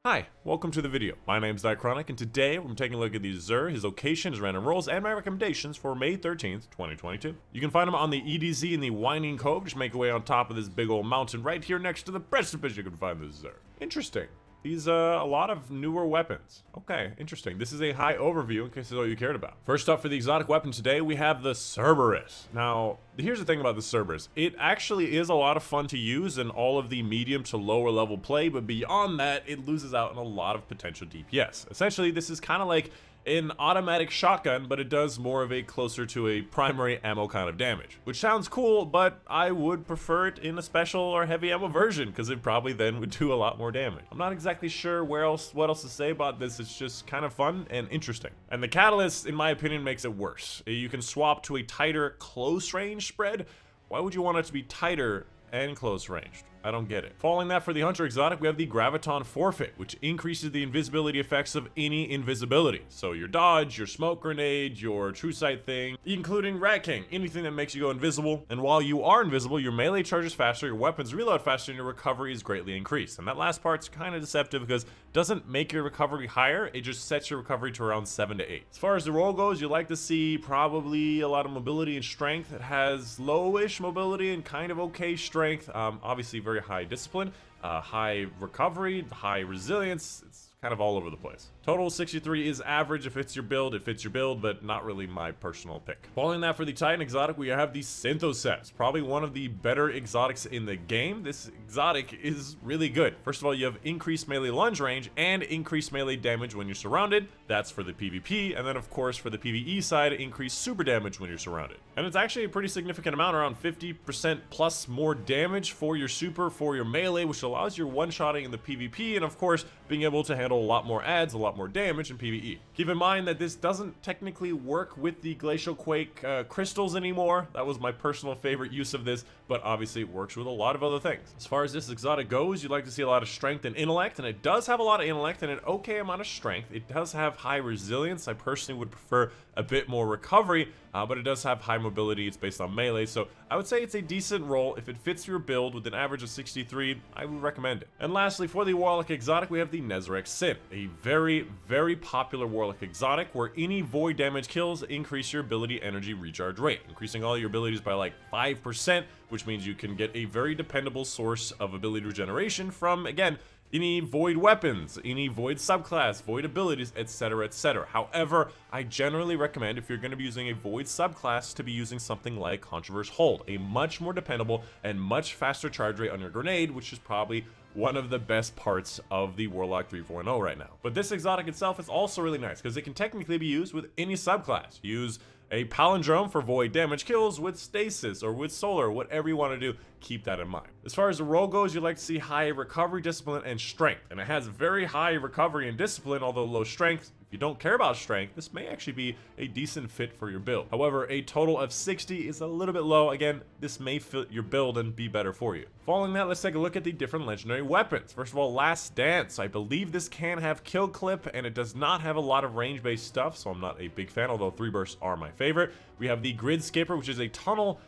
Hi, welcome to the video. My name's Dychronic, and today we're taking a look at the Zer, his location, his random rolls, and my recommendations for May 13th, 2022. You can find him on the EDZ in the Winding Cove. Just make your way on top of this big old mountain right here next to the precipice. You can find the Zer. Interesting. These a lot of newer weapons. Okay, interesting. This is a high overview in case that's all you cared about. First up for the exotic weapon today, we have the Cerberus. Now, here's the thing about the Cerberus. It actually is a lot of fun to use in all of the medium to lower level play, but beyond that, it loses out on a lot of potential DPS. Essentially, this is kind of like an automatic shotgun, but it does more of a closer to a primary ammo kind of damage, which sounds cool, but I would prefer it in a special or heavy ammo version because it probably then would do a lot more damage. I'm not exactly sure what else to say about this. It's just kind of fun and interesting. And the catalyst, in my opinion, makes it worse. You can swap to a tighter close range spread. Why would you want it to be tighter and close ranged? I don't get it. Following that, for the Hunter exotic, we have the GRAVITON FORFEIT, which increases the invisibility effects of any invisibility. So your dodge, your smoke grenade, your true sight thing, including Rat King, anything that makes you go invisible. And while you are invisible, your melee charges faster, your weapons reload faster, and your recovery is greatly increased. And that last part's kind of deceptive because it doesn't make your recovery higher, it just sets your recovery to around 7 to 8. As far as the roll goes, you like to see probably a lot of mobility and strength. It has lowish mobility and kind of okay strength. Obviously very high discipline, high recovery, high resilience. It's kind of all over the place. Total 63 is average. If it's your build, it fits your build, but not really my personal pick. Following that, for the Titan exotic, we have the SYNTHOCEPS, probably one of the better exotics in the game. This exotic is really good. First of all, you have increased melee lunge range and increased melee damage when you're surrounded. That's for the PvP, and then of course for the PvE side, increased super damage when you're surrounded. And it's actually a pretty significant amount, around 50% plus more damage for your super, for your melee, which allows your one-shotting in the PvP, and of course being able to handle a lot more adds, a lot more damage in PvE. Keep in mind that this doesn't technically work with the Glacial Quake crystals anymore. That was my personal favorite use of this, but obviously it works with a lot of other things. As far as this exotic goes, you'd like to see a lot of strength and intellect, and it does have a lot of intellect and an okay amount of strength. It does have high resilience. I personally would prefer a bit more recovery, but it does have high mobility. It's based on melee, so I would say it's a decent roll. If it fits your build with an average of 63, I would recommend it. And lastly, for the Warlock exotic, we have the NEZAREC'S, a very popular Warlock exotic where any void damage kills increase your ability energy recharge rate, increasing all your abilities by like 5%, which means you can get a very dependable source of ability regeneration from, again, any void weapons, any void subclass, void abilities, etc, etc. However, I generally recommend, if you're going to be using a void subclass, to be using something like Controverse Hold, a much more dependable and much faster charge rate on your grenade, which is probably one of the best parts of the Warlock 3.0 right now. But this exotic itself is also really nice because it can technically be used with any subclass. Use a palindrome for void damage kills with stasis or with solar, whatever you want to do, keep that in mind. As far as the roll goes, you like to see high recovery, discipline, and strength. And it has very high recovery and discipline, although low strength. If you don't care about strength, this may actually be a decent fit for your build. However, a total of 60 is a little bit low. Again, this may fit your build and be better for you. Following that, let's take a look at the different legendary weapons. First of all, Last Dance. I believe this can have kill clip, and it does not have a lot of range-based stuff, so I'm not a big fan, although 3 bursts are my favorite. We have the GRIDSKIPPER, which is a tunnel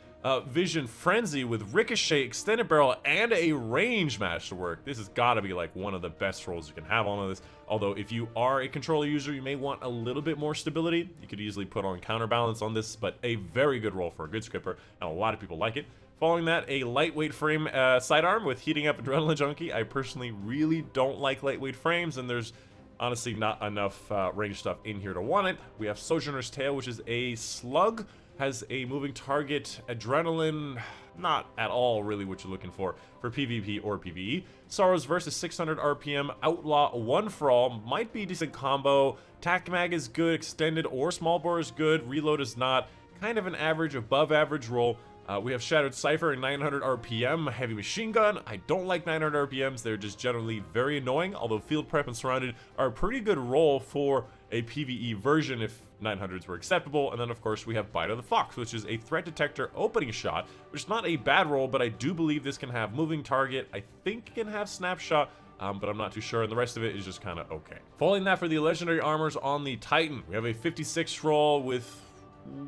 vision frenzy with ricochet, extended barrel, and a range masterwork. This has got to be like one of the best rolls you can have on this. Although if you are a controller user, you may want a little bit more stability. You could easily put on counterbalance on this, but a very good roll for a GRIDSKIPPER, and a lot of people like it. Following that, a lightweight frame sidearm with heating up Adrenaline Junkie. I personally really don't like lightweight frames, and there's honestly not enough range stuff in here to want it. We have Sojourner's Tail, which is a slug, has a moving target, adrenaline, not at all really what you're looking for PvP or PvE. Sorrows versus 600 RPM, Outlaw 1 for all, might be a decent combo. Tac Mag is good, extended or small bore is good, reload is not, kind of an average, above average roll. We have Shattered Cypher and 900 RPM heavy machine gun. I don't like 900 RPMs. They're just generally very annoying, although Field Prep and Surrounded are a pretty good roll for a PvE version if 900s were acceptable. And then of course we have Bite of the Fox, which is a threat detector opening shot, which is not a bad roll, but I do believe this can have moving target. I think it can have snapshot, but I'm not too sure, and the rest of it is just kind of okay. Following that, for the legendary armors on the Titan, we have a 56 roll with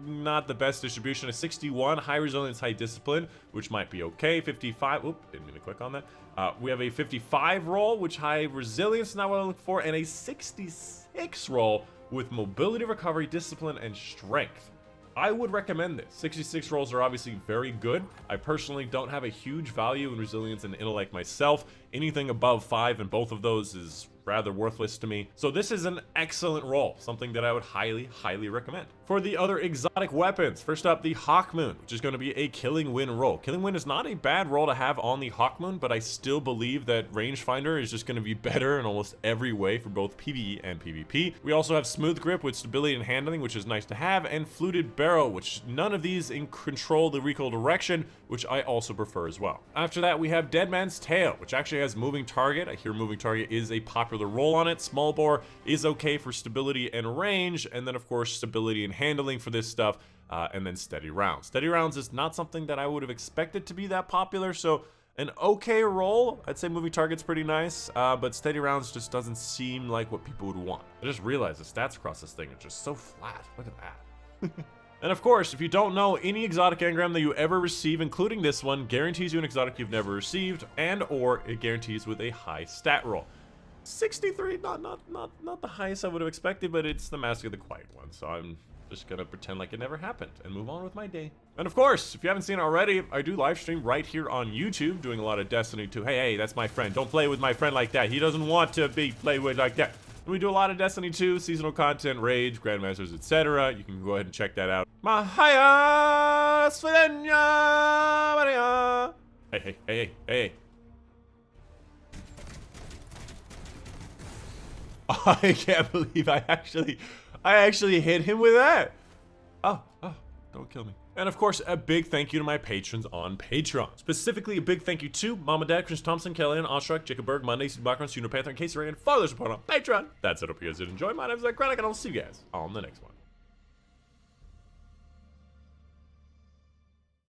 not the best distribution. A 61, high resilience, high discipline, which might be okay. 55, oop, didn't mean to click on that. We have a 55 roll, which high resilience, not what I look for, and a 66 roll with mobility, recovery, discipline, and strength. I would recommend this. 66 rolls are obviously very good. I personally don't have a huge value in resilience and intellect myself. Anything above 5 in both of those is rather worthless to me. So this is an excellent roll, something that I would highly recommend. For the other exotic weapons, first up, the HAWKMOON, which is going to be a Killing Wind roll. Killing Wind is not a bad roll to have on the HAWKMOON, but I still believe that Rangefinder is just going to be better in almost every way for both PvE and PvP. We also have Smooth Grip with stability and handling, which is nice to have, and Fluted Barrel, which none of these control the recoil direction, which I also prefer as well. After that, we have Dead Man's Tail, which actually has Moving Target. I hear Moving Target is a popular roll on it. Small Bore is okay for stability and range, and then of course stability and handling for this stuff, and then Steady Rounds. Steady Rounds is not something that I would have expected to be that popular, so an okay roll. I'd say Moving Target's pretty nice, but Steady Rounds just doesn't seem like what people would want. I just realized the stats across this thing are just so flat. Look at that. And of course, if you don't know, any exotic engram that you ever receive, including this one, guarantees you an exotic you've never received, and or it guarantees with a high stat roll. 63, not the highest I would have expected, but it's the Mask of the Quiet One, so I'm just gonna pretend like it never happened and move on with my day. And of course, if you haven't seen it already, I do live stream right here on YouTube, doing a lot of Destiny 2. Hey, that's my friend. Don't play with my friend like that. He doesn't want to be played with like that. And we do a lot of Destiny 2, seasonal content, raids, grandmasters, etc. You can go ahead and check that out. Mahaya Svidenya Maria. Hey. I can't believe I actually hit him with that. Oh, don't kill me. And of course, a big thank you to my patrons on Patreon. Specifically, a big thank you to Mama Dad, Chris Thompson, Kellyanne, Oshrak, Jacob Berg, Monday, Steve Background, Panther, and Casey Ray, and Father support on Patreon. That's it. Hope you guys did enjoy. My name is Dychronic, and I'll see you guys on the next one.